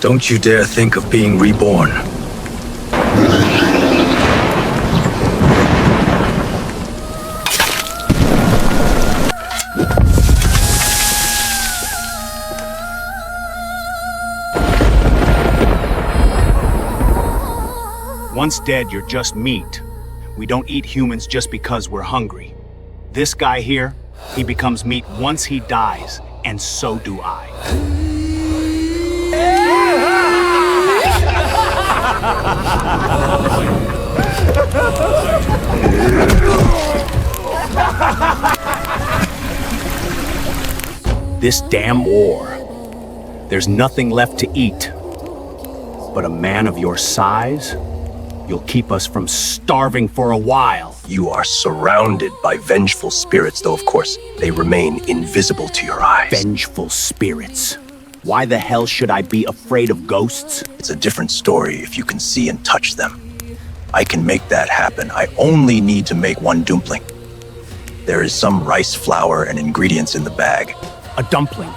Don't you dare think of being reborn. Once dead, you're just meat. We don't eat humans just because we're hungry. This guy here, he becomes meat once he dies, and so do I. This damn war. There's nothing left to eat. But a man of your size, you'll keep us from starving for a while. You are surrounded by vengeful spirits, though of course they remain invisible to your eyes. Vengeful spirits. Why the hell should I be afraid of ghosts? It's a different story if you can see and touch them. I can make that happen. I only need to make one dumpling. There is some rice flour and ingredients in the bag. A dumpling?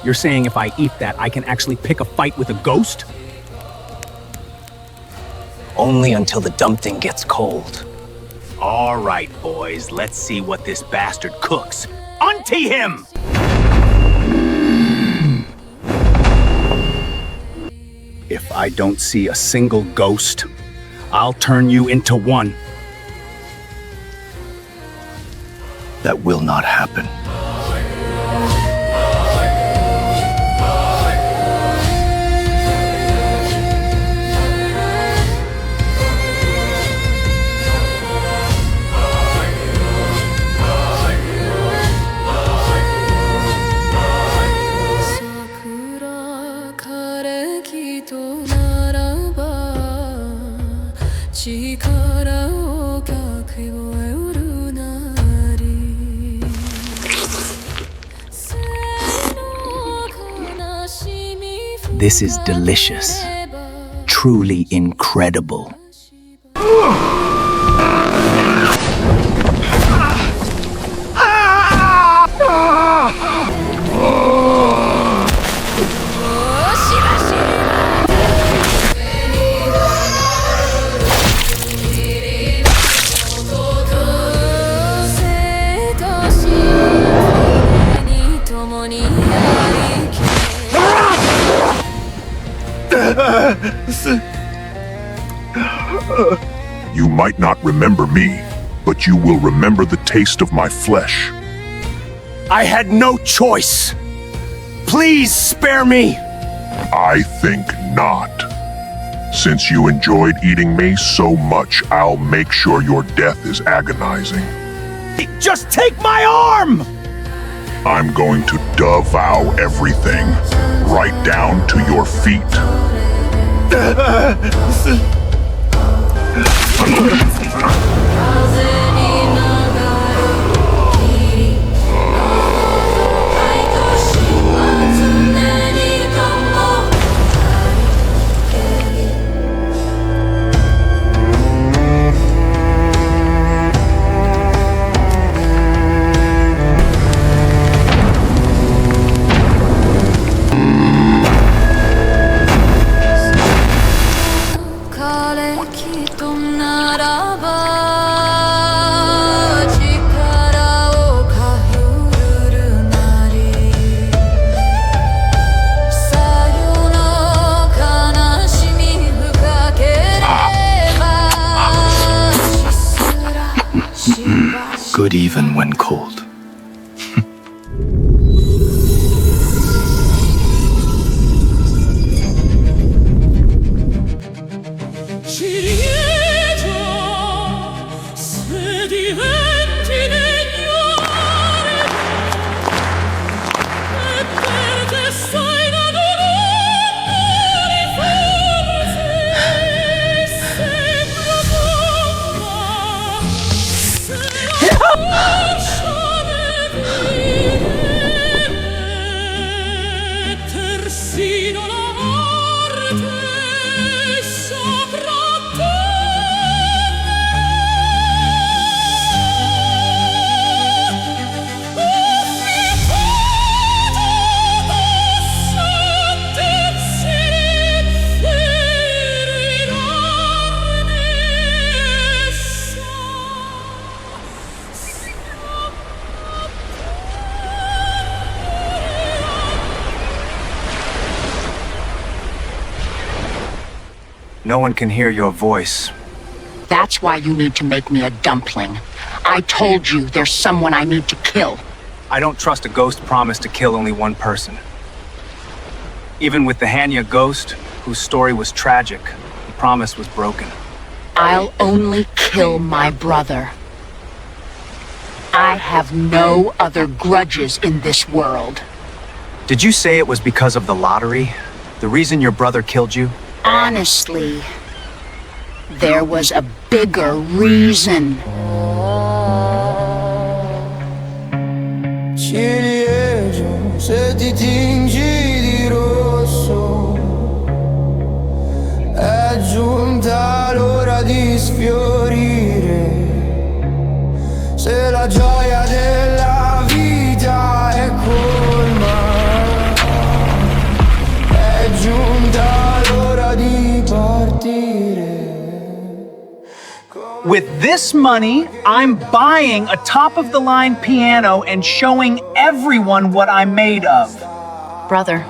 You're saying if I eat that, I can actually pick a fight with a ghost? Only until the dumpling gets cold. All right, boys, let's see what this bastard cooks. Untie him! If I don't see a single ghost, I'll turn you into one. That will not happen. This is delicious. Truly incredible. You might not remember me, but you will remember the taste of my flesh. I had no choice. Please spare me. I think not. Since you enjoyed eating me so much, I'll make sure your death is agonizing. Just take my arm! I'm going to devour everything, right down to your feet. Good even when cold. No one can hear your voice. That's why you need to make me a dumpling. I told you there's someone I need to kill. I don't trust a ghost promise to kill only one person. Even with the Hannya ghost, whose story was tragic, the promise was broken. I'll only kill my brother. I have no other grudges in this world. Did you say it was because of the lottery? The reason your brother killed you? Honestly, there was a bigger reason. Ciliegio, se ti tingi di rosso, è giunta l'ora di sfiorire. Se la gioia della vita è colma, è giunta l'ora di partire. With this money, I'm buying a top-of-the-line piano and showing everyone what I'm made of. Brother,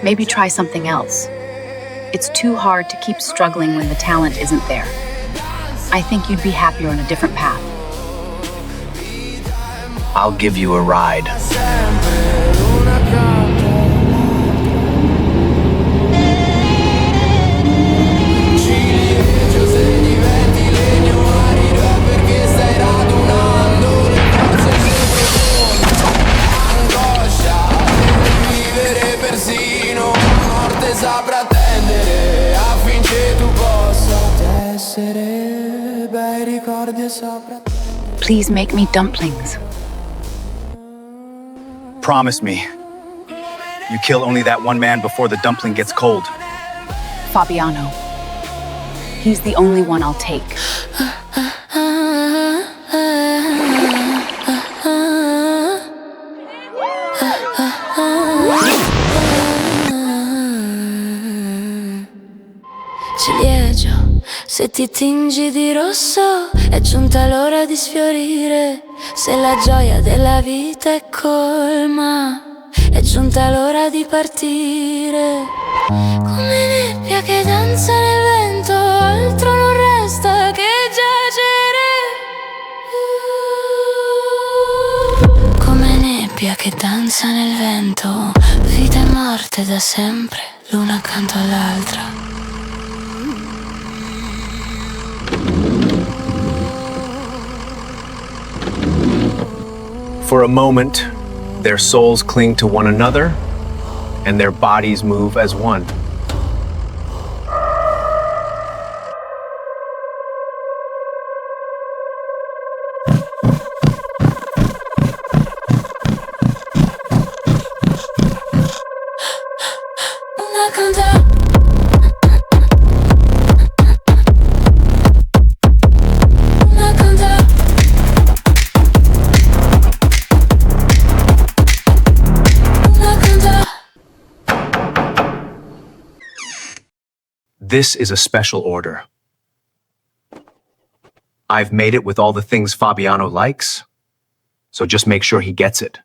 maybe try something else. It's too hard to keep struggling when the talent isn't there. I think you'd be happier on a different path. I'll give you a ride. Saprà attendere affinché tu possa tessere bei ricordi e saprà. Please make me dumplings. Promise me. You kill only that one man before the dumpling gets cold. Fabiano. He's the only one I'll take. Ciliegio, se ti tingi di rosso, è giunta l'ora di sfiorire. Se la gioia della vita è colma, è giunta l'ora di partire. Come nebbia che danza nel vento, altro non resta che giacere. Come nebbia che danza nel vento, vita e morte da sempre, l'una accanto all'altra. For a moment, their souls cling to one another, and their bodies move as one. This is a special order. I've made it with all the things Fabiano likes, so just make sure he gets it.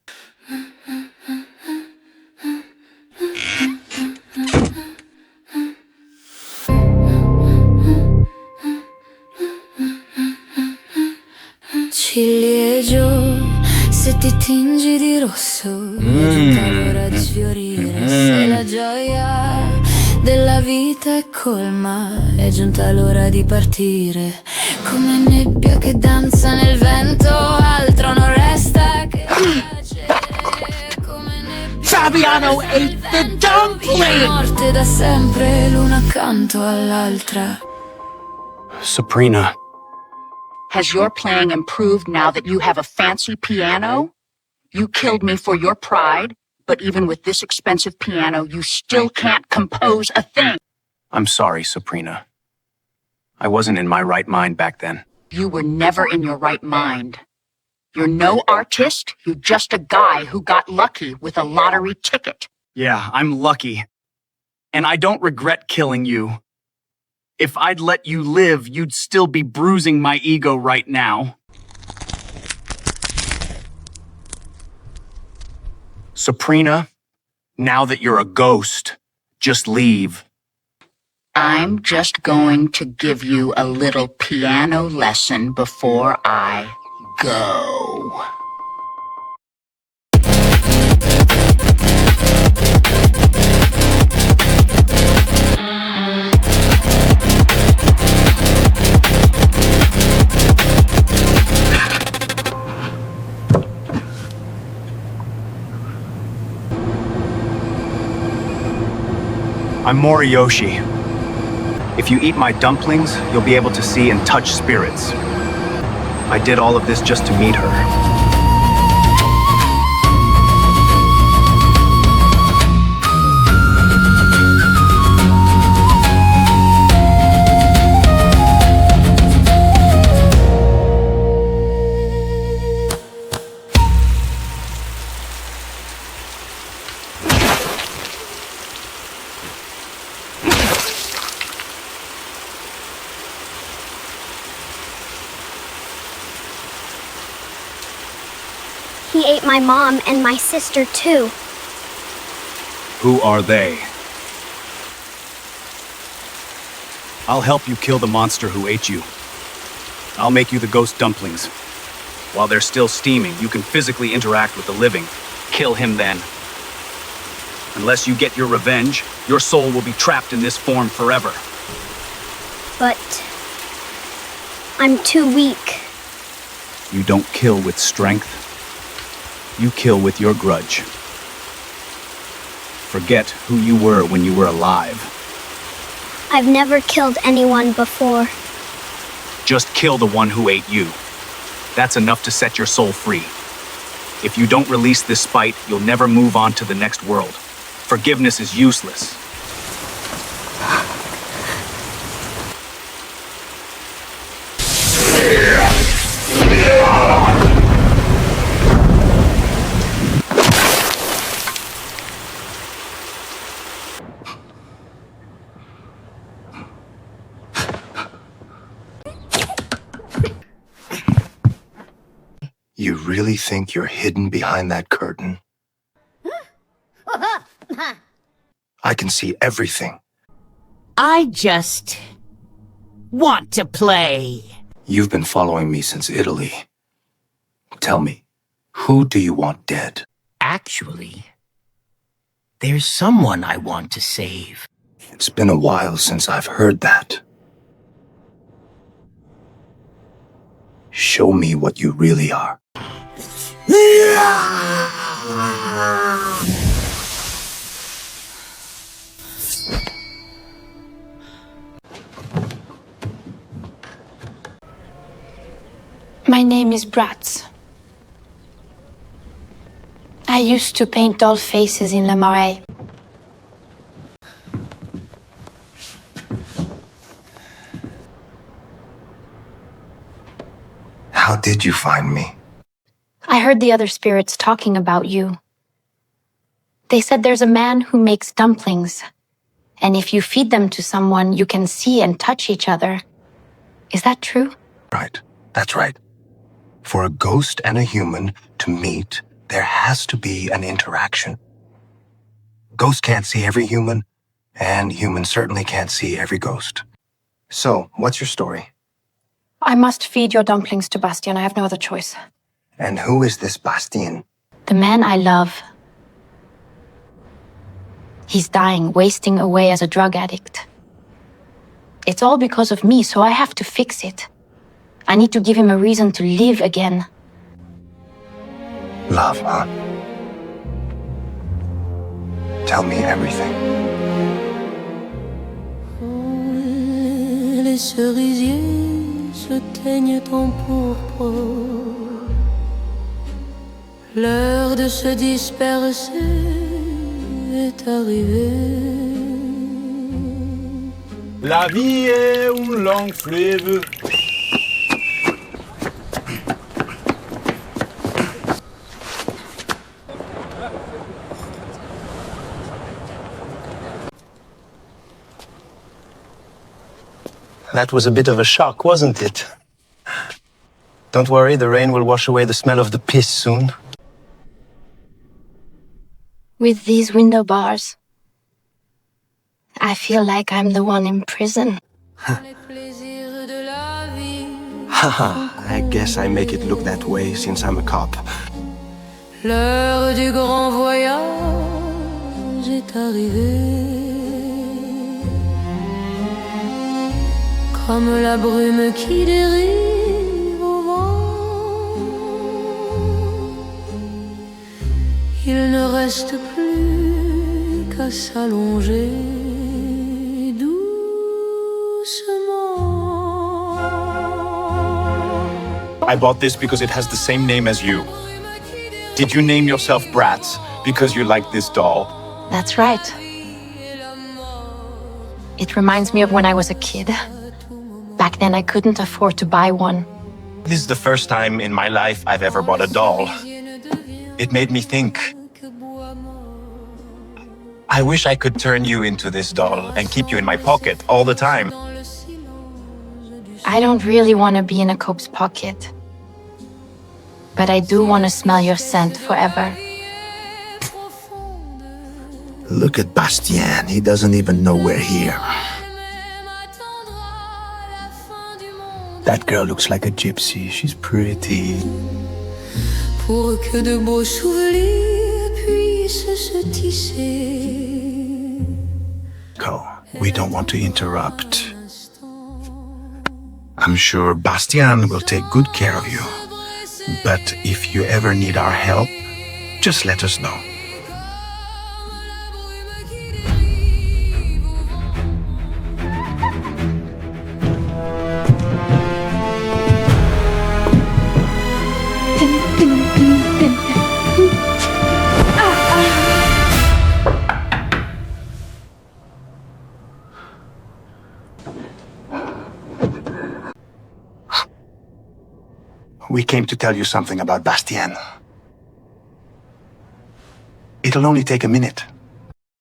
Ciliegio, se ti tingi di rosso, è giunta l'ora di sfiorire. Se la gioia della vita è colma, è giunta l'ora di partire. Come nebbia che danza nel vento, altro non resta che piacere. Come nebbia Fabiano ate the dumpling! morte da sempre, l'una accanto all'altra. Sabrina. Has your playing improved now that you have a fancy piano? You killed me for your pride, but even with this expensive piano, you still can't compose a thing. I'm sorry, Sabrina. I wasn't in my right mind back then. You were never in your right mind. You're no artist, you're just a guy who got lucky with a lottery ticket. Yeah, I'm lucky. And I don't regret killing you. If I'd let you live, you'd still be bruising my ego right now. Sabrina, now that you're a ghost, just leave. I'm just going to give you a little piano lesson before I go. I'm Moriyoshi. If you eat my dumplings, you'll be able to see and touch spirits. I did all of this just to meet her. He ate my mom and my sister too. Who are they? I'll help you kill the monster who ate you. I'll make you the ghost dumplings. While they're still steaming, you can physically interact with the living. Kill him then. Unless you get your revenge, your soul will be trapped in this form forever. But I'm too weak. You don't kill with strength. You kill with your grudge. Forget who you were when you were alive. I've never killed anyone before. Just kill the one who ate you. That's enough to set your soul free. If you don't release this spite, you'll never move on to the next world. Forgiveness is useless. You really think you're hidden behind that curtain? I can see everything. I just want to play. You've been following me since Italy. Tell me, who do you want dead? Actually, there's someone I want to save. It's been a while since I've heard that. Show me what you really are. My name is Bratz. I used to paint doll faces in Le Marais. How did you find me? I heard the other spirits talking about you. They said there's a man who makes dumplings, and if you feed them to someone, you can see and touch each other. Is that true? Right, that's right. For a ghost and a human to meet, there has to be an interaction. Ghosts can't see every human, and humans certainly can't see every ghost. So, what's your story? I must feed your dumplings to Bastien. I have no other choice. And who is this Bastien? The man I love. He's dying, wasting away as a drug addict. It's all because of me, so I have to fix it. I need to give him a reason to live again. Love, huh? Tell me everything. Les cerisiers se teignent en pourpre. L'heure de se disperser est arrivée. La vie est un long fleuve. That was a bit of a shock, wasn't it? Don't worry, the rain will wash away the smell of the piss soon. With these window bars, I feel like I'm the one in prison. Haha, I guess I make it look that way since I'm a cop. L'heure du grand voyage est arrivée. Comme la brume qui dérive au vent, il ne reste plus qu'à s'allonger doucement. I bought this because it has the same name as you. Did you name yourself Bratz because you like this doll? That's right. It reminds me of when I was a kid. Back then I couldn't afford to buy one. This is the first time in my life I've ever bought a doll. It made me think. I wish I could turn you into this doll and keep you in my pocket all the time. I don't really want to be in a cope's pocket. But I do want to smell your scent forever. Look at Bastien. He doesn't even know we're here. That girl looks like a gypsy. She's pretty. Pour que de beaux souvenirs puissent se tisser. We don't want to interrupt. I'm sure Bastien will take good care of you. But if you ever need our help, just let us know. We came to tell you something about Bastien. It'll only take a minute.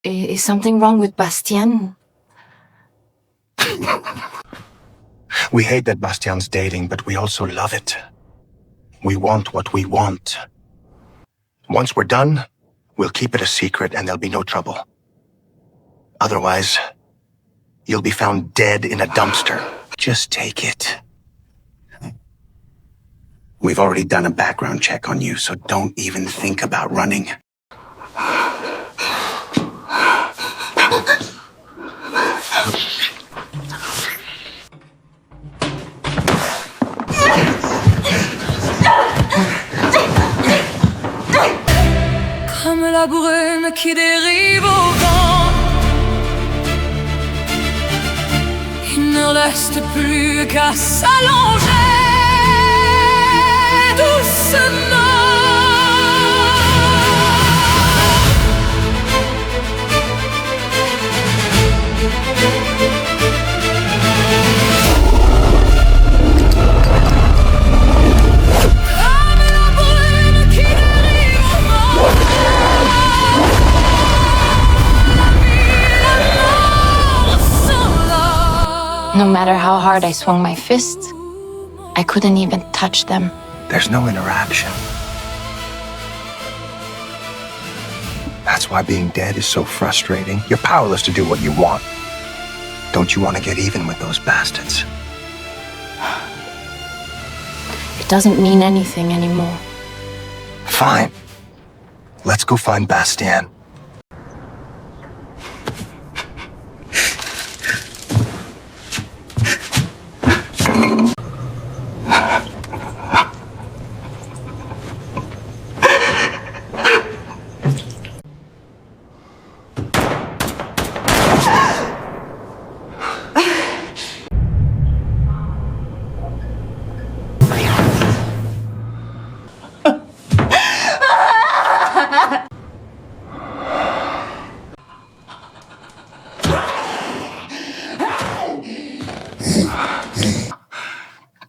Is something wrong with Bastien? We hate that Bastien's dating, but we also love it. We want what we want. Once we're done, we'll keep it a secret and there'll be no trouble. Otherwise, you'll be found dead in a dumpster. Just take it. We've already done a background check on you, so don't even think about running. Comme la brume qui dérive au vent, il ne reste plus qu'à s'allonger doucement. No matter how hard I swung my fists, I couldn't even touch them. There's no interaction. That's why being dead is so frustrating. You're powerless to do what you want. Don't you want to get even with those bastards? It doesn't mean anything anymore. Fine. Let's go find Bastien.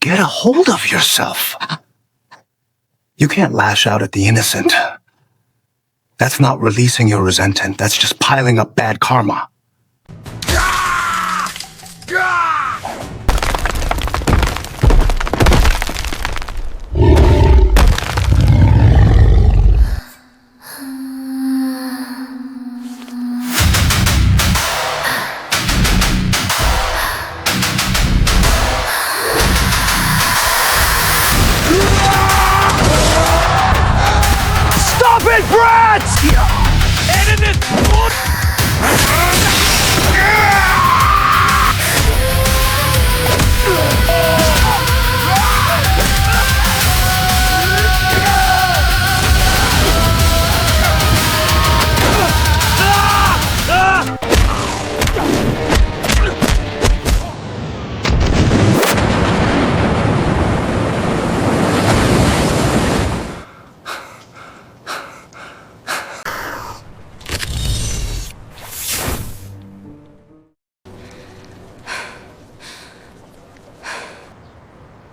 Get a hold of yourself. You can't lash out at the innocent. That's not releasing your resentment. That's just piling up bad karma.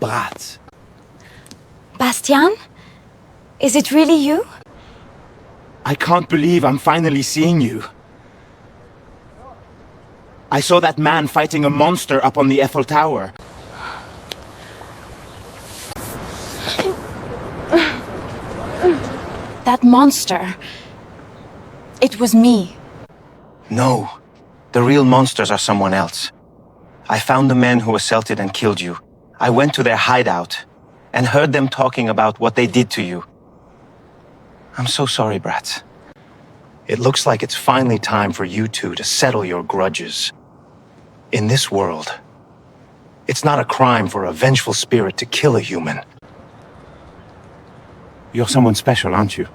Brat. Bastian? Is it really you? I can't believe I'm finally seeing you. I saw that man fighting a monster up on the Eiffel Tower. That monster. It was me. No. The real monsters are someone else. I found the men who assaulted and killed you. I went to their hideout and heard them talking about what they did to you. I'm so sorry, brats. It looks like it's finally time for you two to settle your grudges. In this world, it's not a crime for a vengeful spirit to kill a human. You're someone special, aren't you?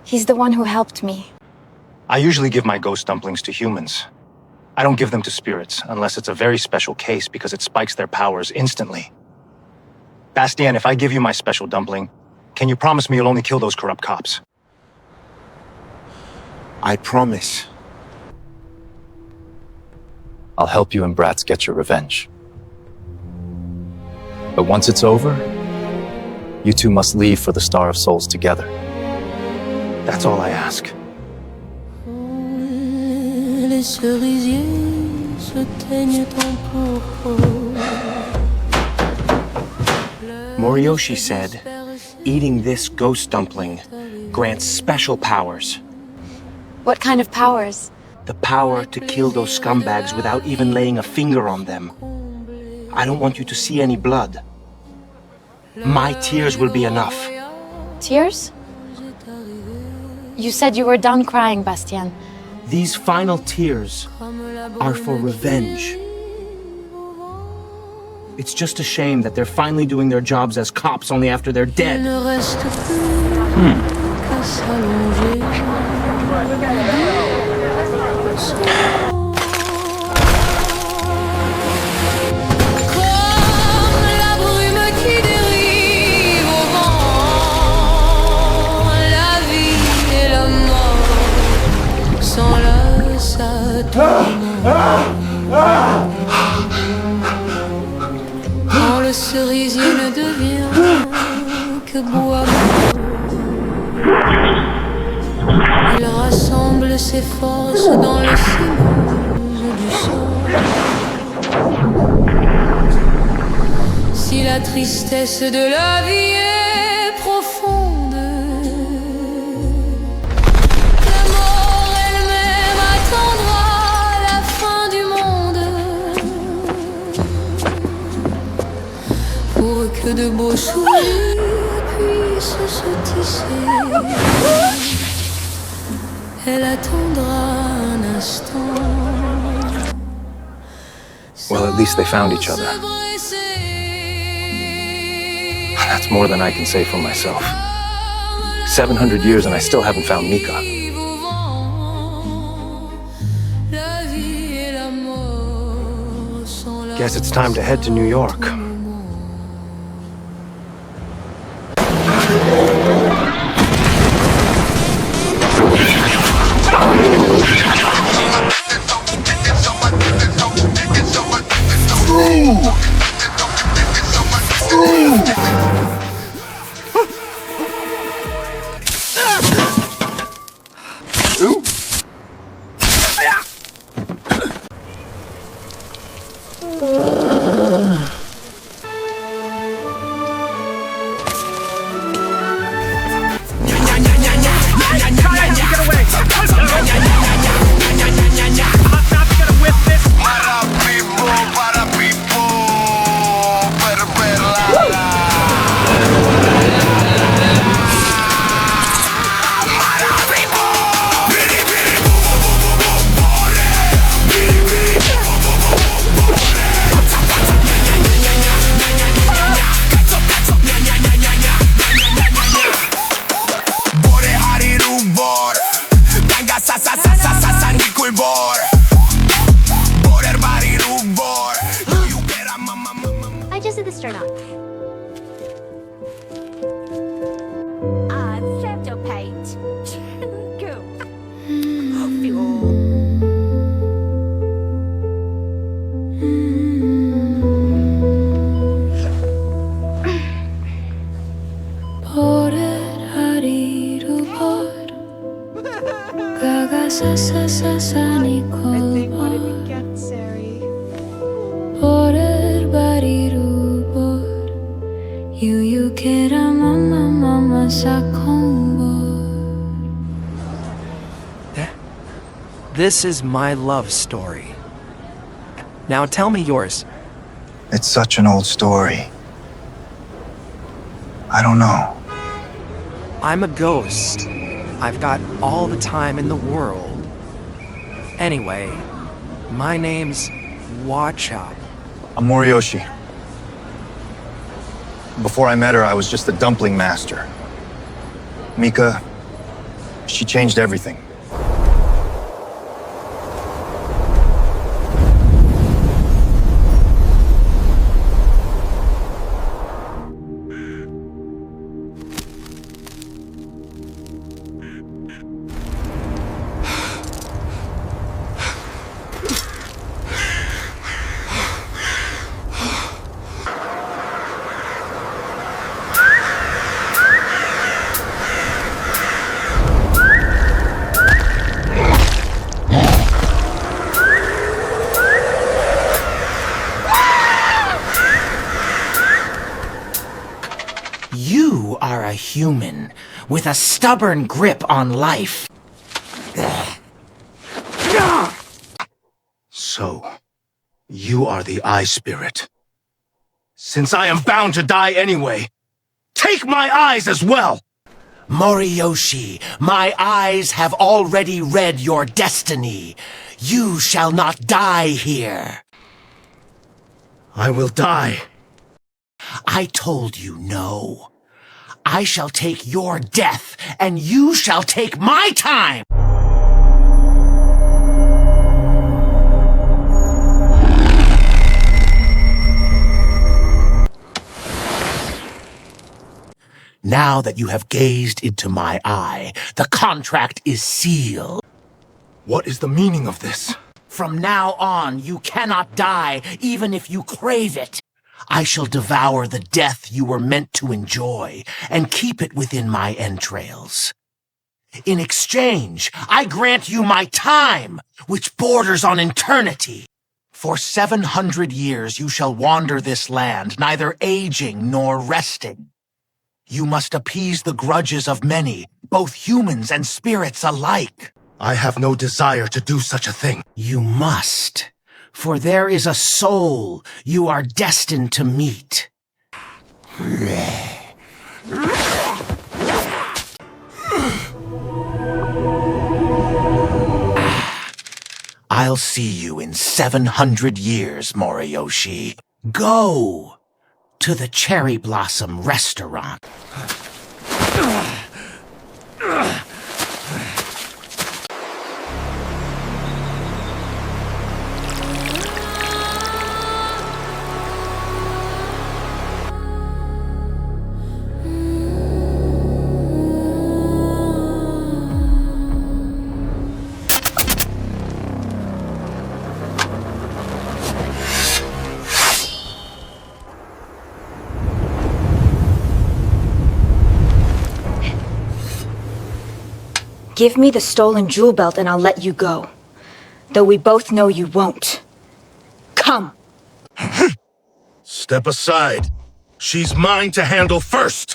He's the one who helped me. I usually give my ghost dumplings to humans. I don't give them to spirits unless it's a very special case because it spikes their powers instantly. Bastien, if I give you my special dumpling, can you promise me you'll only kill those corrupt cops? I promise. I'll help you and Bratz get your revenge. But once it's over, you two must leave for the Star of Souls together. That's all I ask. Les cerisiers se teignent en pourpre. Moriyoshi said, eating this ghost dumpling grants special powers. What kind of powers? The power to kill those scumbags without even laying a finger on them. I don't want you to see any blood. My tears will be enough. Tears? You said you were done crying, Bastien. These final tears are for revenge. It's just a shame that they're finally doing their jobs as cops only after they're dead. Quand le cerisier ne devient que bois mort, il rassemble ses forces dans le silence du sol. Si la tristesse de la vie est profonde, la mort elle-même attendra la fin du monde pour que de beaux souvenirs puissent se tisser. Elle attendra un instant. Well, at least they found each other. That's more than I can say for myself. 700 years and I still haven't found Mika. Guess it's time to head to New York. I just did the stern on. Photo paint. Go. sasani What did we kolbor get, Sari? Borer barirubor You kera mama sakombor. This is my love story. Now tell me yours. It's such an old story. I don't know. I'm a ghost. I've got all the time in the world. Anyway, my name's Watchop. I'm Moriyoshi. Before I met her, I was just the dumpling master. Mika, she changed everything. You are a human with a stubborn grip on life. So, you are the Eye Spirit. Since I am bound to die anyway, take my eyes as well! Moriyoshi, my eyes have already read your destiny. You shall not die here. I will die. I told you no. I shall take your death, and you shall take my time! Now that you have gazed into my eye, the contract is sealed. What is the meaning of this? From now on, you cannot die, even if you crave it. I shall devour the death you were meant to enjoy, and keep it within my entrails. In exchange, I grant you my time, which borders on eternity. For 700 years you shall wander this land, neither aging nor resting. You must appease the grudges of many, both humans and spirits alike. I have no desire to do such a thing. You must, for there is a soul you are destined to meet. I'll see you in 700 years, Moriyoshi. Go to the Cherry Blossom Restaurant. Give me the stolen jewel belt and I'll let you go. Though we both know you won't. Come! Step aside. She's mine to handle first.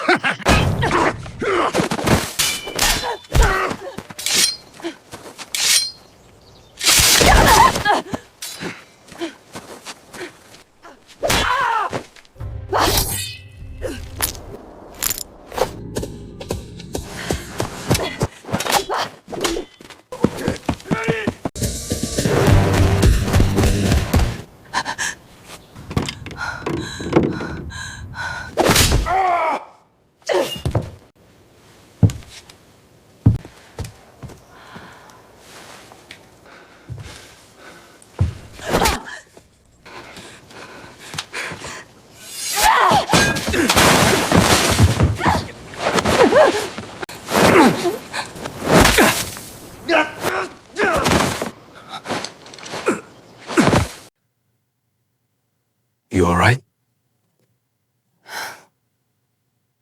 You all right?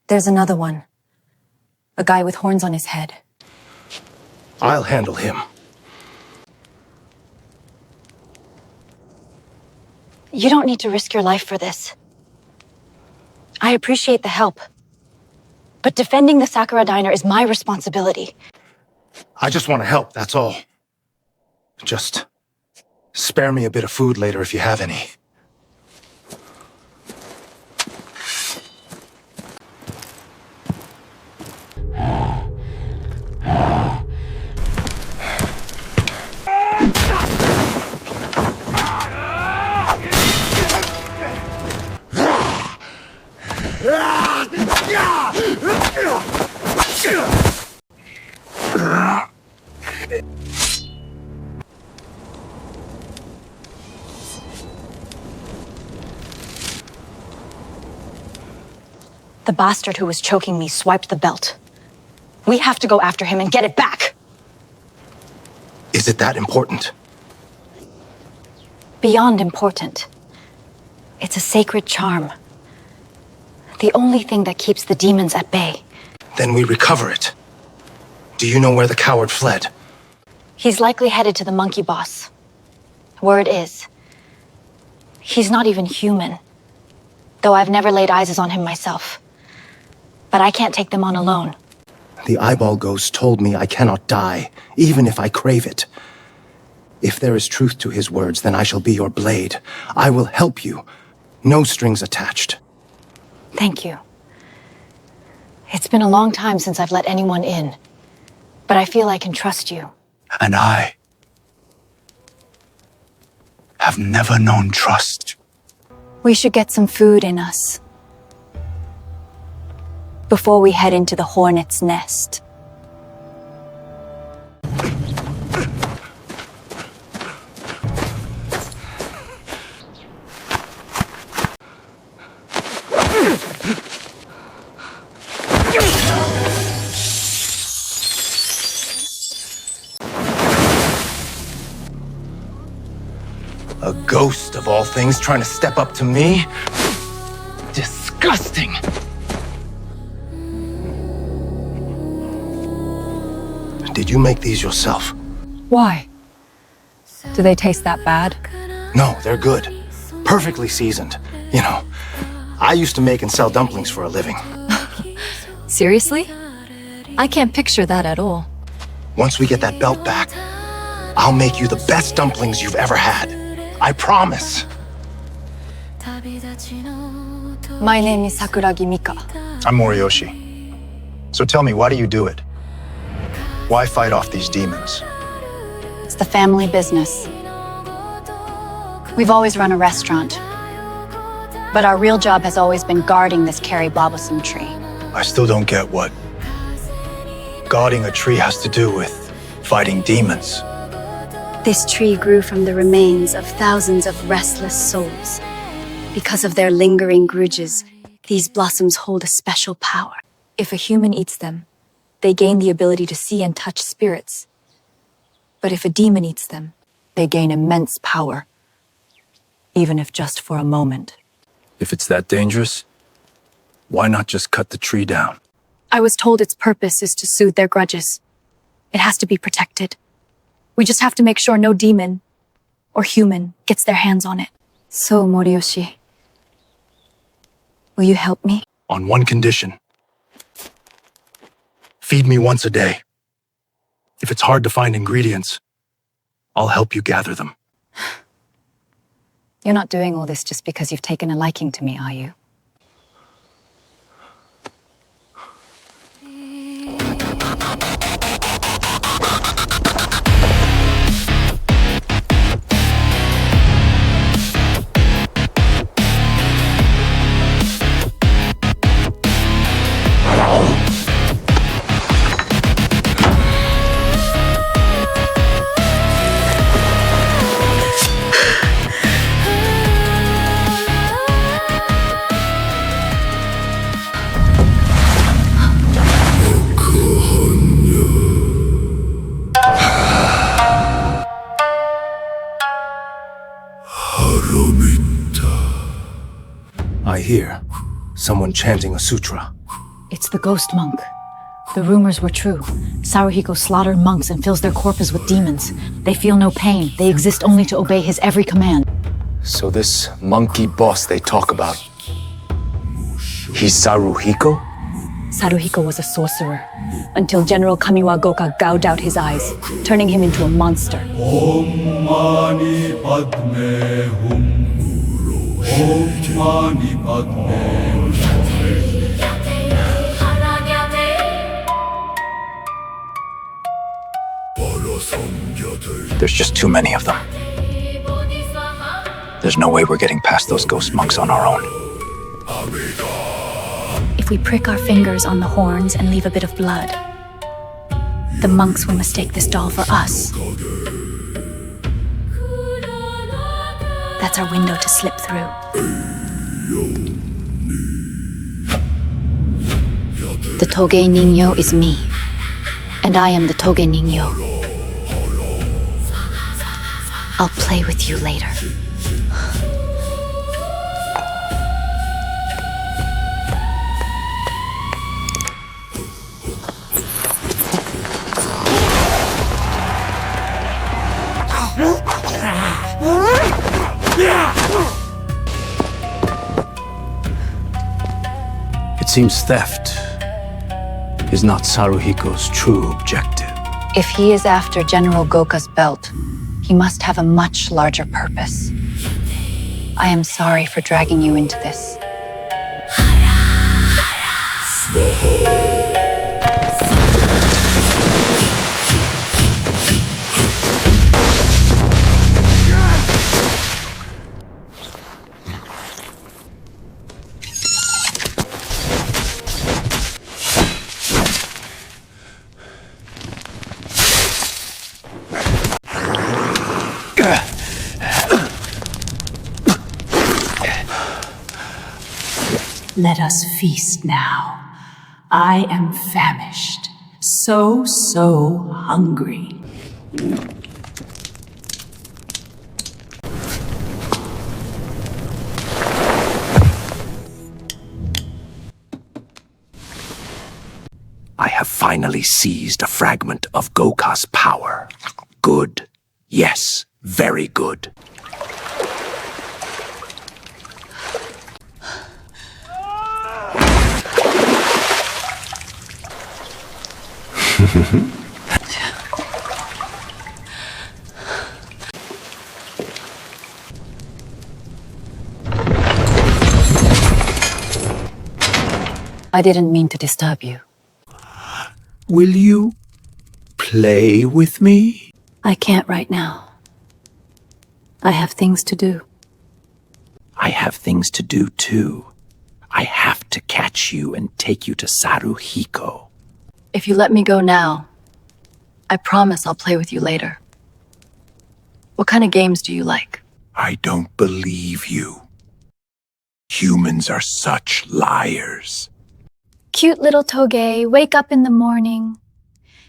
There's another one. A guy with horns on his head. I'll handle him. You don't need to risk your life for this. I appreciate the help. But defending the Sakura diner is my responsibility. I just want to help, that's all. Just spare me a bit of food later if you have any. The bastard who was choking me swiped the belt. We have to go after him and get it back! Is it that important? Beyond important. It's a sacred charm. The only thing that keeps the demons at bay. Then we recover it. Do you know where the coward fled? He's likely headed to the monkey boss. Word is, he's not even human. Though I've never laid eyes on him myself. But I can't take them on alone. The eyeball ghost told me I cannot die, even if I crave it. If there is truth to his words, then I shall be your blade. I will help you. No strings attached. Thank you. It's been a long time since I've let anyone in. But I feel I can trust you. And I have never known trust. We should get some food in us. Before we head into the hornet's nest. A ghost of all things trying to step up to me? Disgusting! Did you make these yourself? Why? Do they taste that bad? No, they're good. Perfectly seasoned. You know, I used to make and sell dumplings for a living. Seriously? I can't picture that at all. Once we get that belt back, I'll make you the best dumplings you've ever had. I promise. My name is Sakuragi Mika. I'm Moriyoshi. So tell me, why do you do it? Why fight off these demons? It's the family business. We've always run a restaurant. But our real job has always been guarding this Carrie Blossom tree. I still don't get what guarding a tree has to do with fighting demons. This tree grew from the remains of thousands of restless souls. Because of their lingering grudges, these blossoms hold a special power. If a human eats them, they gain the ability to see and touch spirits. But if a demon eats them, they gain immense power. Even if just for a moment. If it's that dangerous, why not just cut the tree down? I was told its purpose is to soothe their grudges. It has to be protected. We just have to make sure no demon or human gets their hands on it. So, Moriyoshi, will you help me? On one condition. Feed me once a day. If it's hard to find ingredients, I'll help you gather them. You're not doing all this just because you've taken a liking to me, are you? I hear someone chanting a sutra. It's the ghost monk. The rumors were true. Saruhiko slaughtered monks and fills their corpus with demons. They feel no pain. They exist only to obey his every command. So this monkey boss they talk about, he's Saruhiko? Saruhiko was a sorcerer, until General Kamiwa Goka gouged out his eyes, turning him into a monster. Om Mani Padme Hum. Om Mani Padme There's just too many of them. There's no way we're getting past those ghost monks on our own. If we prick our fingers on the horns and leave a bit of blood, the monks will mistake this doll for us. That's our window to slip through. The Toge Ningyo is me, and I am the Toge Ningyo. I'll play with you later. It seems theft is not Saruhiko's true objective. If he is after General Goka's belt, he must have a much larger purpose. I am sorry for dragging you into this. Let us feast now. I am famished. So hungry. I have finally seized a fragment of Goka's power. Good. Yes, very good. I didn't mean to disturb you. Will you play with me? I can't right now. I have things to do. I have things to do too. I have to catch you and take you to Saruhiko. If you let me go now, I promise I'll play with you later. What kind of games do you like? I don't believe you. Humans are such liars. Cute little Toge, wake up in the morning.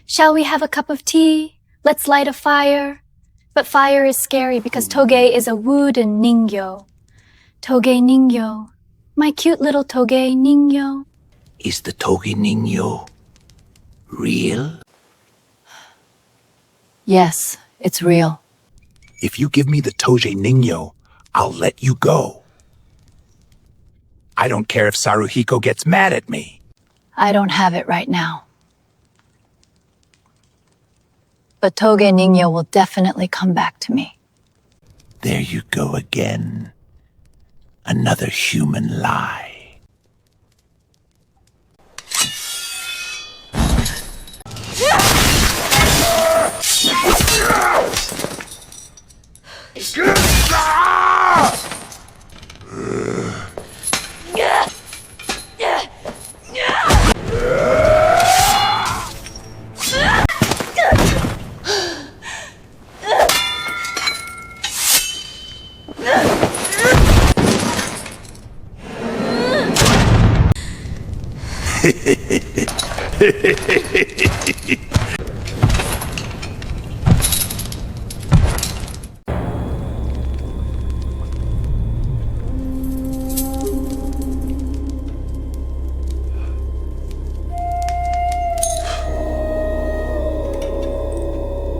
Shall we have a cup of tea? Let's light a fire. But fire is scary because Toge is a wooden ningyo. Toge Ningyo. My cute little Toge Ningyo. Is the Toge Ningyo real? Yes, it's real. If you give me the Toge Ningyo, I'll let you go. I don't care if Saruhiko gets mad at me. I don't have it right now. But Toge Ningyo will definitely come back to me. There you go again. Another human lie.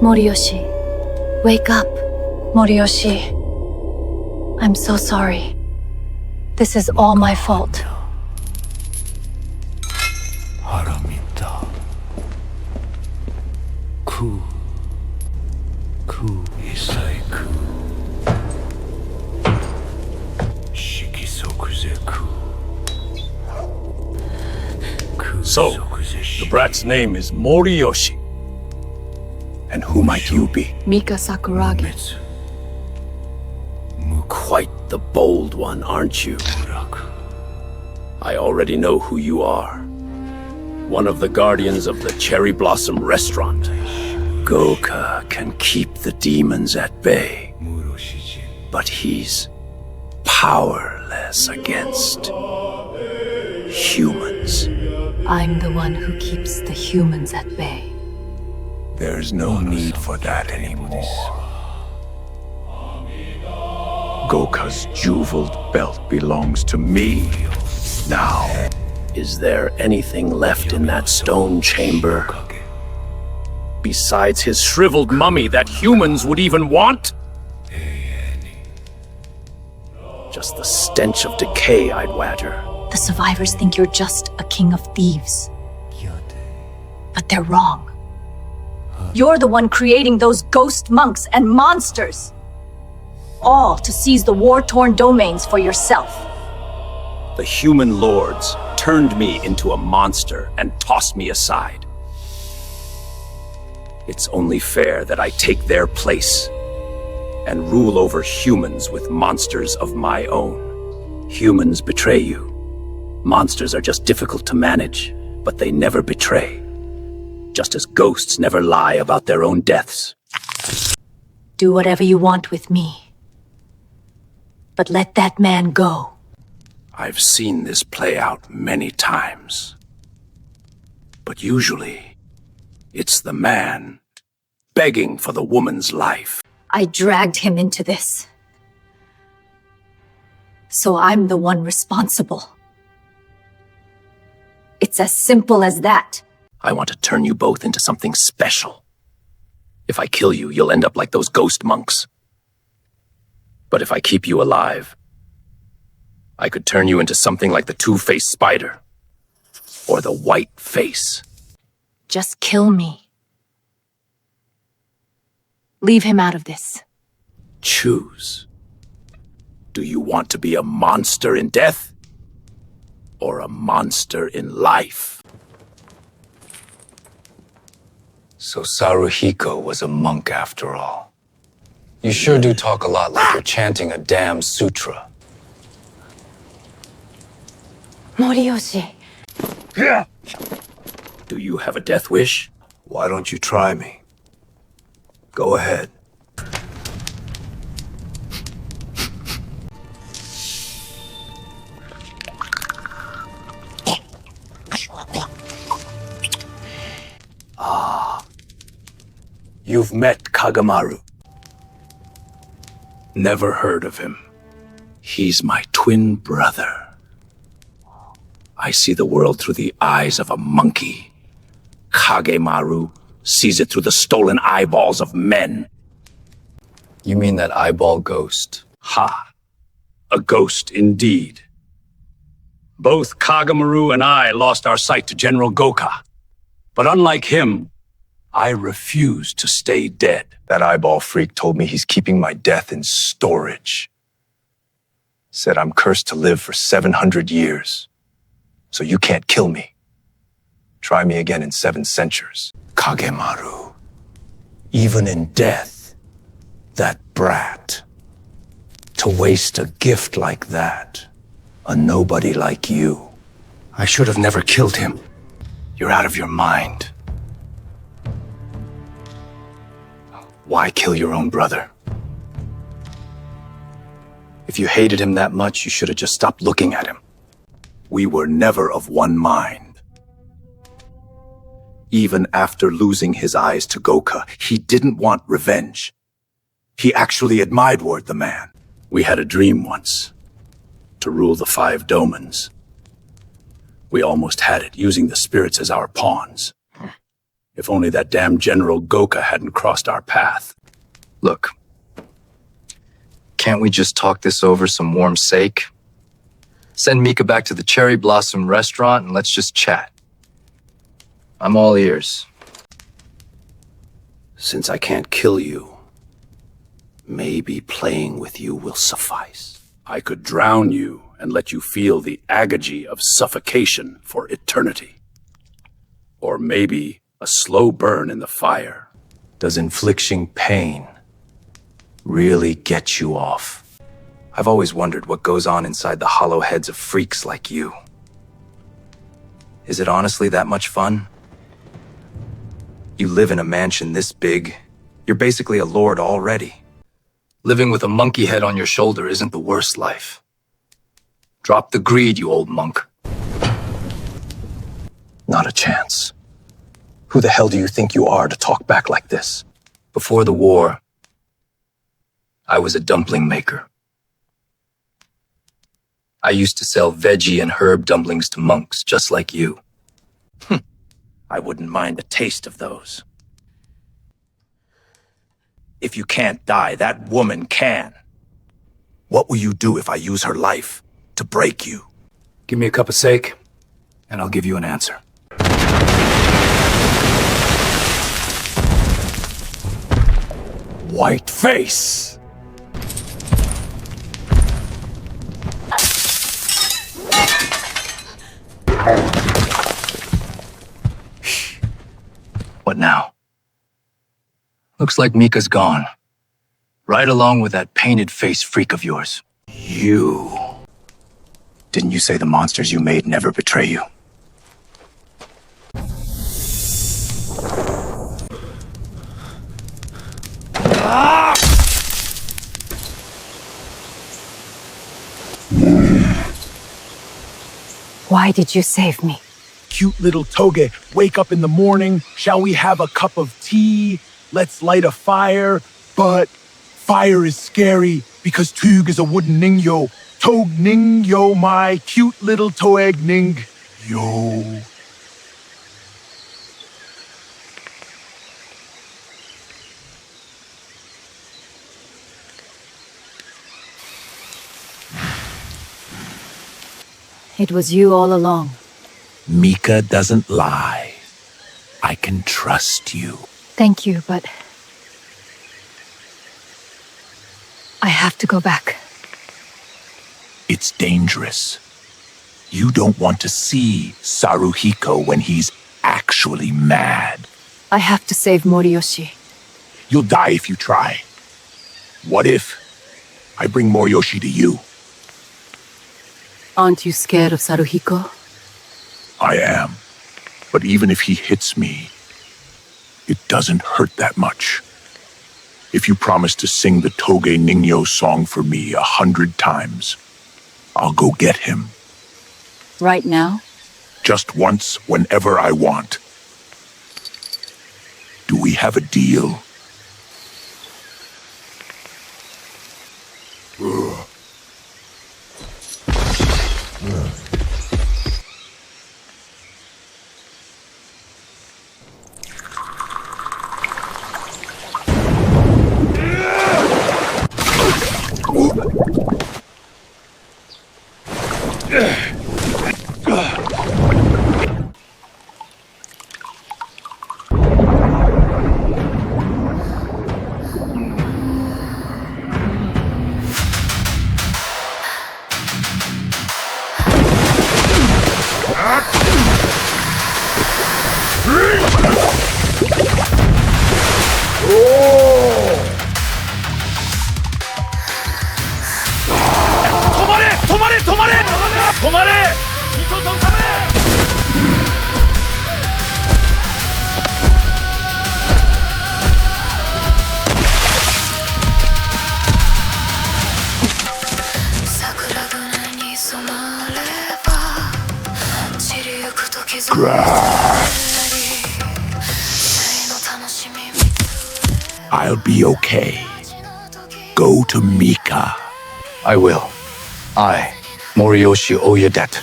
Moriyoshi, wake up. Moriyoshi, I'm so sorry. This is all my fault. So, the brat's name is Moriyoshi. And who might you be? Mika Sakuragi. Quite the bold one, aren't you? I already know who you are. One of the guardians of the Cherry Blossom restaurant. Goka can keep the demons at bay, but he's powerless against humans. I'm the one who keeps the humans at bay. There's no need for that anymore. Goka's jeweled belt belongs to me now. Is there anything left in that stone chamber? Besides his shriveled mummy that humans would even want? Just the stench of decay, I'd wager. The survivors think you're just a king of thieves. But they're wrong. You're the one creating those ghost monks and monsters. All to seize the war-torn domains for yourself. The human lords turned me into a monster and tossed me aside. It's only fair that I take their place and rule over humans with monsters of my own. Humans betray you. Monsters are just difficult to manage, but they never betray. Just as ghosts never lie about their own deaths. Do whatever you want with me. But let that man go. I've seen this play out many times. But usually, it's the man begging for the woman's life. I dragged him into this. So I'm the one responsible. It's as simple as that. I want to turn you both into something special. If I kill you, you'll end up like those ghost monks. But if I keep you alive, I could turn you into something like the two-faced spider. Or the white face. Just kill me. Leave him out of this. Choose. Do you want to be a monster in death? Or a monster in life? So Saruhiko was a monk after all. You sure do talk a lot like you're chanting a damn sutra. Moriyoshi. Yeah. Do you have a death wish? Why don't you try me? Go ahead. You've met Kagamaru. Never heard of him. He's my twin brother. I see the world through the eyes of a monkey. Kagemaru sees it through the stolen eyeballs of men. You mean that eyeball ghost? Ha! A ghost indeed. Both Kagemaru and I lost our sight to General Goka. But unlike him, I refuse to stay dead. That eyeball freak told me he's keeping my death in storage. Said I'm cursed to live for 700 years. So you can't kill me. Try me again in 7 centuries. Kagemaru. Even in death, that brat. To waste a gift like that. A nobody like you. I should have never killed him. You're out of your mind. Why kill your own brother? If you hated him that much, you should have just stopped looking at him. We were never of one mind. Even after losing his eyes to Goka, he didn't want revenge. He actually admired the man. We had a dream once, to rule the 5 domens. We almost had it, using the spirits as our pawns. If only that damn General Goka hadn't crossed our path. Look, Can't we just talk this over some warm sake? Send Mika back to the Cherry Blossom restaurant and let's just chat. I'm all ears. Since I can't kill you, maybe playing with you will suffice. I could drown you and let you feel the agony of suffocation for eternity. Or maybe a slow burn in the fire. Does inflicting pain really get you off? I've always wondered what goes on inside the hollow heads of freaks like you. Is it honestly that much fun? You live in a mansion this big. You're basically a lord already. Living with a monkey head on your shoulder isn't the worst life. Drop the greed, you old monk. Not a chance. Who the hell do you think you are to talk back like this? Before the war, I was a dumpling maker. I used to sell veggie and herb dumplings to monks just like you. I wouldn't mind the taste of those. If you can't die, that woman can. What will you do if I use her life to break you? Give me a cup of sake, and I'll give you an answer. White face! What now? Looks like Mika's gone. Right along with that painted-face freak of yours. You. Didn't you say the monsters you made never betray you? Why did you save me? Cute little Toge, wake up in the morning. Shall we have a cup of tea? Let's light a fire. But fire is scary because Tug is a wooden ningyo. Tog ningyo, my cute little Toeg ning. Yo. It was you all along. Mika doesn't lie. I can trust you. Thank you, but I have to go back. It's dangerous. You don't want to see Saruhiko when he's actually mad. I have to save Moriyoshi. You'll die if you try. What if I bring Moriyoshi to you? Aren't you scared of Saruhiko? I am. But even if he hits me, it doesn't hurt that much. If you promise to sing the Toge Ningyo song for me 100 times, I'll go get him. Right now? Just once, whenever I want. Do we have a deal? I'll be okay. Go to Mika. I will. I, Moriyoshi, owe you debt.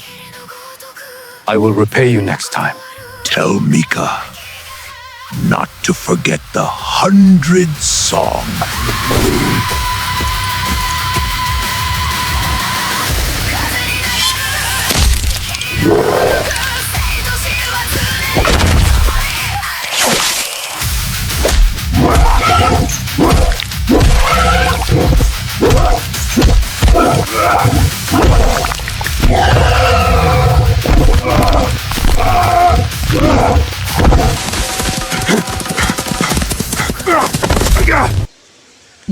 I will repay you next time. Tell Mika not to forget the 100 song.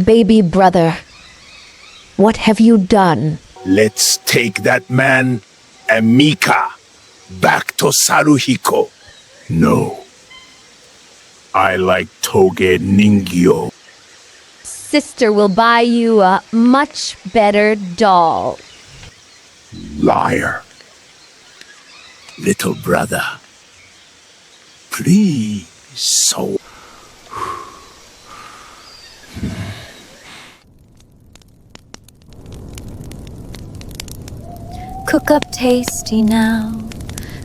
baby brother. What have you done? Let's take that man and Mika back to Saruhiko. No. I like Toge Ningyo. Sister will buy you a much better doll. Liar. Little brother. Please, so... Cook up tasty now,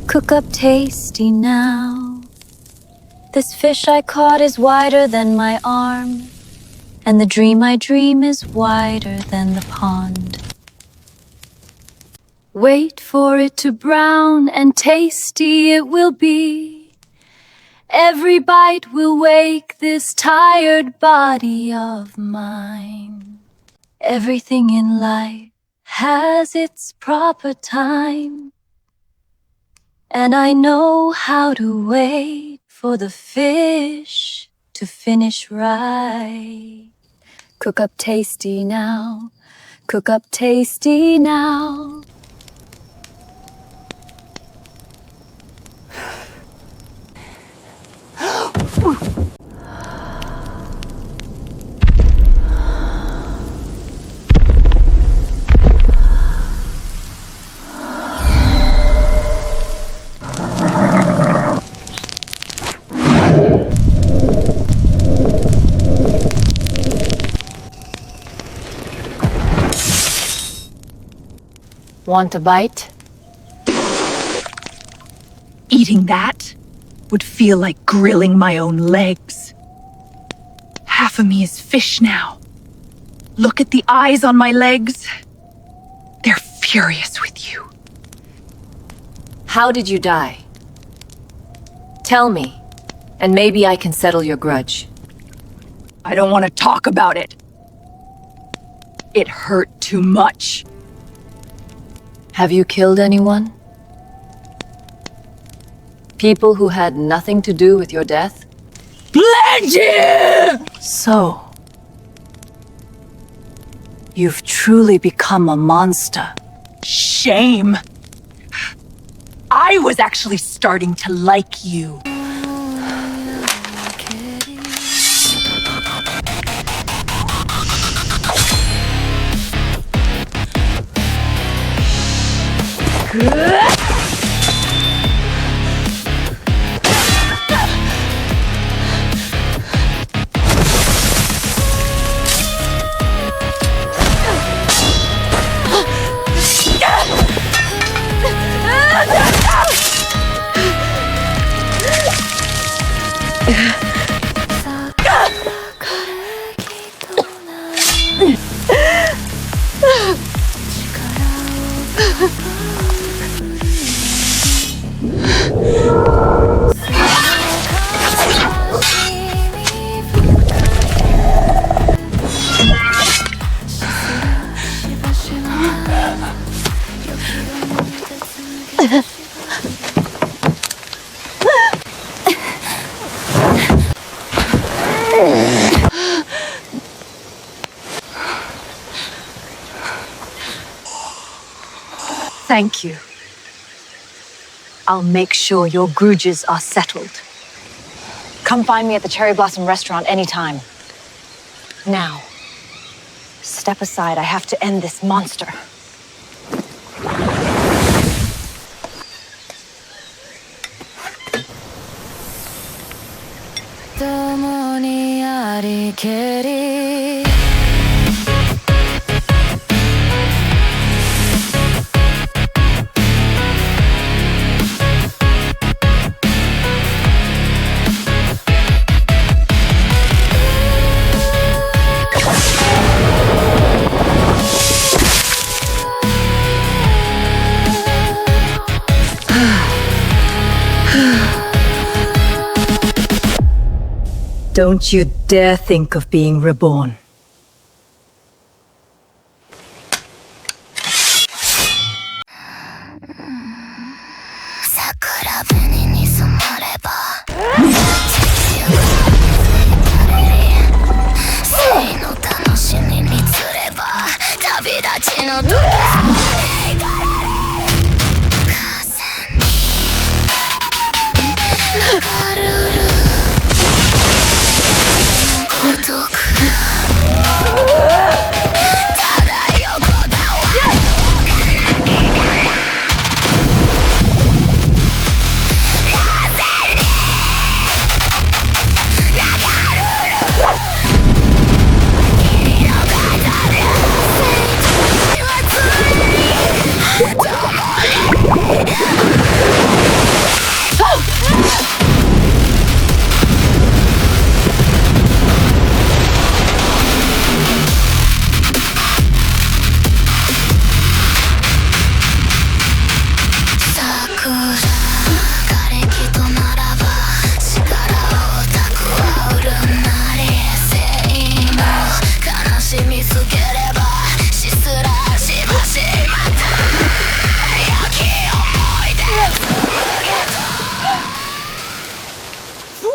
cook up tasty now. This fish I caught is wider than my arm, and the dream I dream is wider than the pond. Wait for it to brown and tasty it will be. Every bite will wake this tired body of mine. Everything in life has its proper time, and I know how to wait for the fish to finish right. Cook up tasty now, cook up tasty now. Want a bite? Eating that would feel like grilling my own legs. Half of me is fish now. Look at the eyes on my legs. They're furious with you. How did you die? Tell me, and maybe I can settle your grudge. I don't want to talk about it. It hurt too much. Have you killed anyone? People who had nothing to do with your death? Plunges! So, you've truly become a monster. Shame. I was actually starting to like you. Thank you. I'll make sure your grudges are settled. Come find me at the Cherry Blossom restaurant anytime. Now, step aside. I have to end this monster. Don't you dare think of being reborn.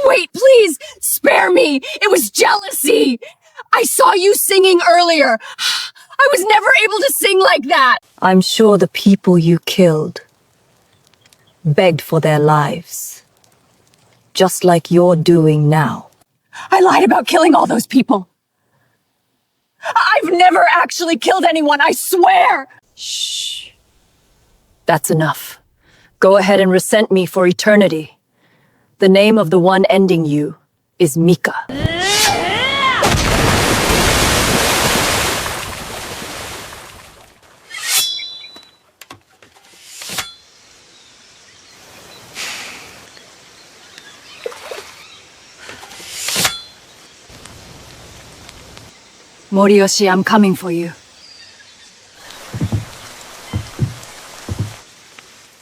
Wait, please! Spare me! It was jealousy! I saw you singing earlier! I was never able to sing like that! I'm sure the people you killed begged for their lives. Just like you're doing now. I lied about killing all those people! I've never actually killed anyone, I swear! Shh. That's enough. Go ahead and resent me for eternity. The name of the one ending you is Mika. Moriyoshi, I'm coming for you.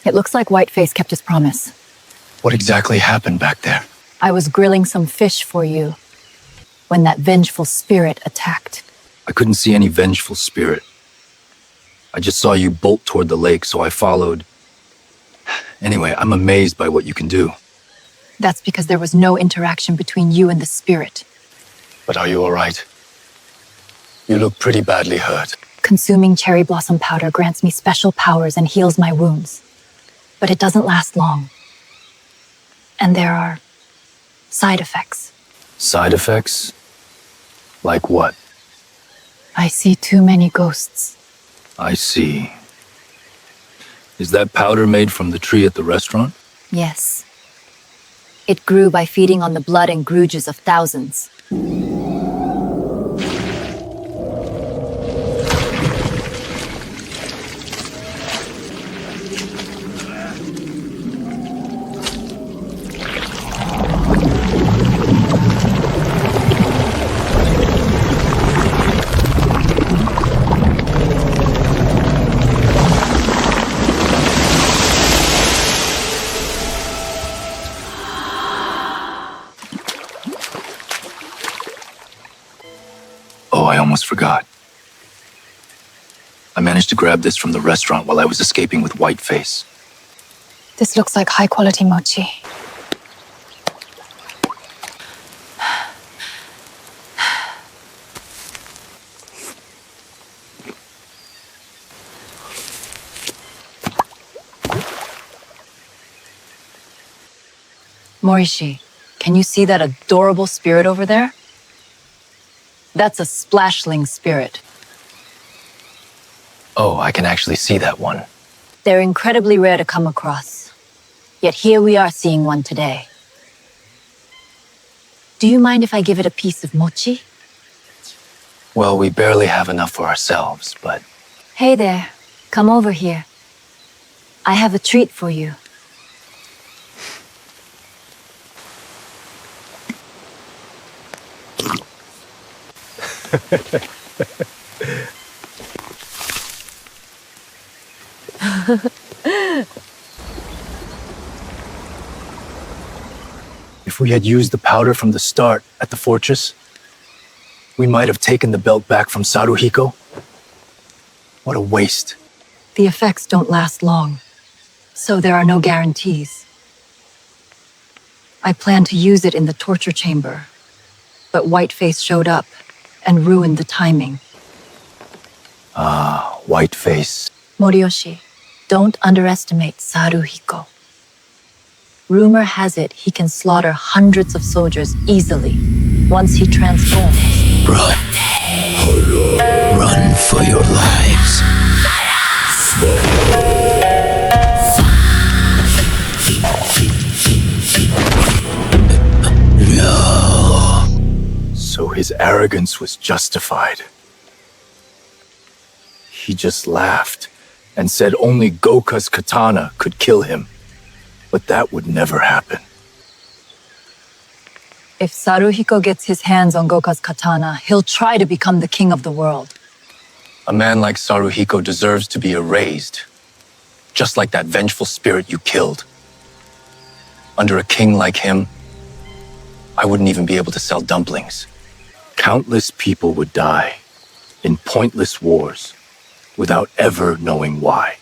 It looks like Whiteface kept his promise. What exactly happened back there? I was grilling some fish for you when that vengeful spirit attacked. I couldn't see any vengeful spirit. I just saw you bolt toward the lake, so I followed. Anyway, I'm amazed by what you can do. That's because there was no interaction between you and the spirit. But are you all right? You look pretty badly hurt. Consuming cherry blossom powder grants me special powers and heals my wounds. But it doesn't last long. And there are side effects. Side effects? Like what? I see too many ghosts. I see. Is that powder made from the tree at the restaurant? Yes. It grew by feeding on the blood and grudges of thousands. Oh, I almost forgot. I managed to grab this from the restaurant while I was escaping with Whiteface. This looks like high-quality mochi. Moriyoshi, can you see that adorable spirit over there? That's a splashling spirit. Oh, I can actually see that one. They're incredibly rare to come across. Yet here we are seeing one today. Do you mind if I give it a piece of mochi? Well, we barely have enough for ourselves, but... Hey there, come over here. I have a treat for you. If we had used the powder from the start at the fortress, we might have taken the belt back from Saruhiko. What a waste. The effects don't last long, so there are no guarantees. I planned to use it in the torture chamber, but Whiteface showed up and ruined the timing. Ah, white face. Moriyoshi, don't underestimate Saruhiko. Rumor has it he can slaughter hundreds of soldiers easily once he transforms. Run. Run for your lives. So his arrogance was justified. He just laughed and said only Goka's katana could kill him. But that would never happen. If Saruhiko gets his hands on Goka's katana, he'll try to become the king of the world. A man like Saruhiko deserves to be erased. Just like that vengeful spirit you killed. Under a king like him, I wouldn't even be able to sell dumplings. Countless people would die in pointless wars without ever knowing why.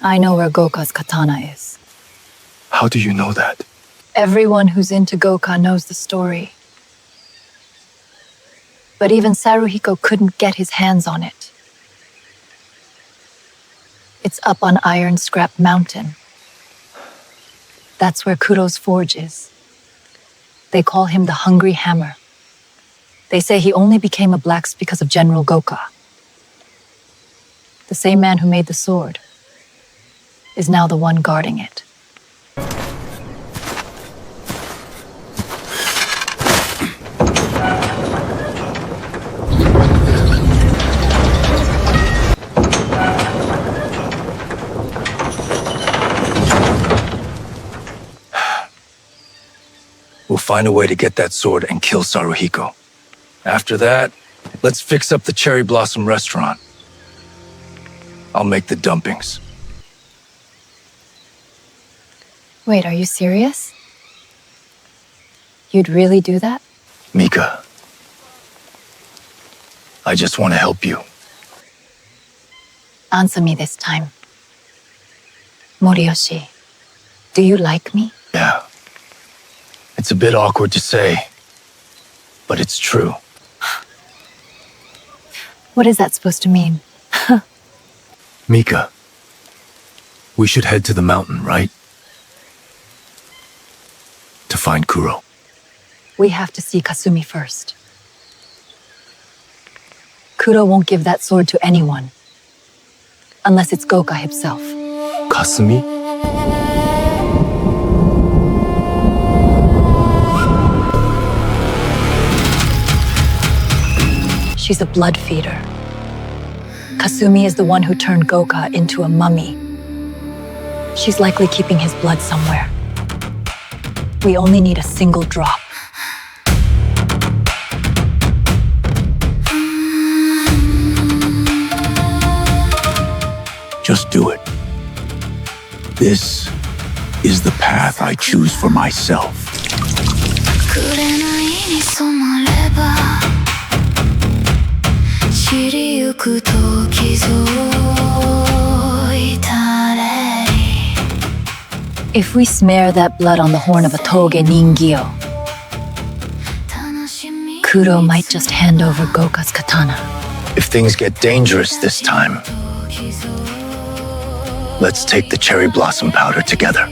I know where Goka's katana is. How do you know that? Everyone who's into Goka knows the story. But even Saruhiko couldn't get his hands on it. It's up on Iron Scrap Mountain. That's where Kuro's forge is. They call him the Hungry Hammer. They say he only became a blacksmith because of General Goka. The same man who made the sword is now the one guarding it. We'll find a way to get that sword and kill Saruhiko. After that, let's fix up the Cherry Blossom restaurant. I'll make the dumplings. Wait, are you serious? You'd really do that? Mika, I just want to help you. Answer me this time. Moriyoshi, do you like me? Yeah. It's a bit awkward to say, but it's true. What is that supposed to mean? Mika, we should head to the mountain, right? To find Kuro. We have to see Kasumi first. Kuro won't give that sword to anyone. Unless it's Goka himself. Kasumi? She's a blood feeder. Kasumi is the one who turned Goka into a mummy. She's likely keeping his blood somewhere. We only need a single drop. Just do it. This is the path I choose for myself. If we smear that blood on the horn of a toge ningyo, Kuro might just hand over Goka's katana. If things get dangerous this time, let's take the cherry blossom powder together.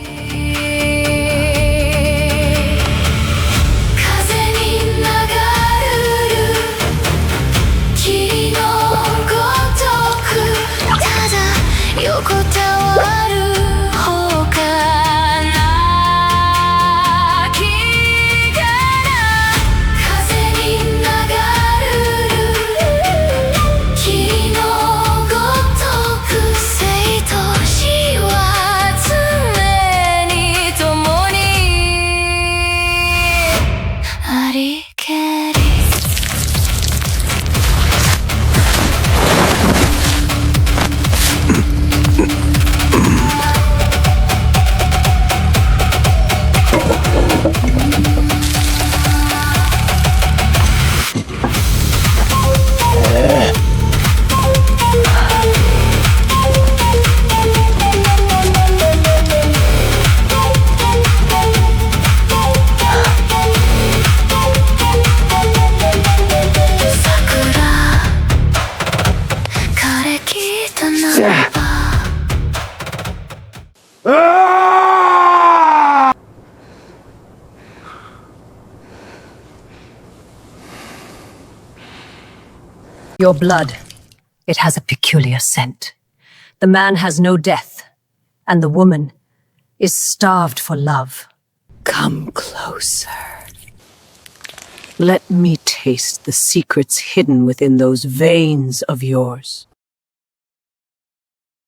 Your blood, it has a peculiar scent. The man has no death, and the woman is starved for love. Come closer. Let me taste the secrets hidden within those veins of yours.